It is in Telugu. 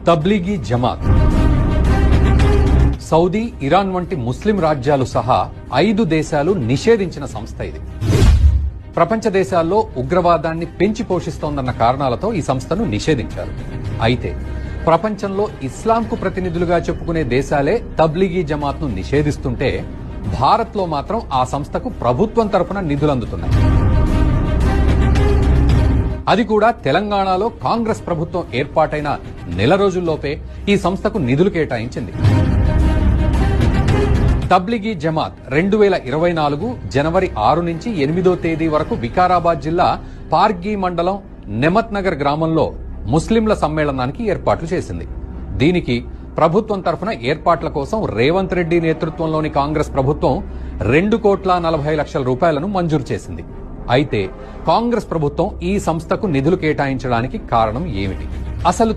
తబ్లీగీ జమాత్ సౌదీ, ఇరాన్ వంటి ముస్లిం రాజ్యాలు సహా 5 దేశాలు నిషేధించిన సంస్థ ఇది. ప్రపంచ దేశాల్లో ఉగ్రవాదాన్ని పెంచి పోషిస్తోందన్న కారణాలతో ఈ సంస్థను నిషేధించారు. అయితే ప్రపంచంలో ఇస్లాంకు ప్రతినిధులుగా చెప్పుకునే దేశాలే తబ్లీగీ జమాత్ను నిషేధిస్తుంటే భారత్లో మాత్రం ఆ సంస్థకు ప్రభుత్వం తరఫున నిధులు అందుతున్నాయి. అది కూడా తెలంగాణలో కాంగ్రెస్ ప్రభుత్వం ఏర్పాటైన నెల రోజుల్లోపే ఈ సంస్థకు నిధులు కేటాయించింది. తబ్లీగీ జమాత్ 2024 జనవరి 6 నుంచి 8వ తేదీ వరకు వికారాబాద్ జిల్లా పార్గి మండలం నెమత్ నగర్ గ్రామంలో ముస్లింల సమ్మేళనానికి ఏర్పాట్లు చేసింది. దీనికి ప్రభుత్వం తరఫున ఏర్పాట్ల కోసం రేవంత్ రెడ్డి నేతృత్వంలోని కాంగ్రెస్ ప్రభుత్వం 2,40,00,000 రూపాయలను మంజూరు చేసింది. అయితే కాంగ్రెస్ ప్రభుత్వం ఈ సంస్థకు నిధులు కేటాయించడానికి కారణం ఏమిటి? అసలు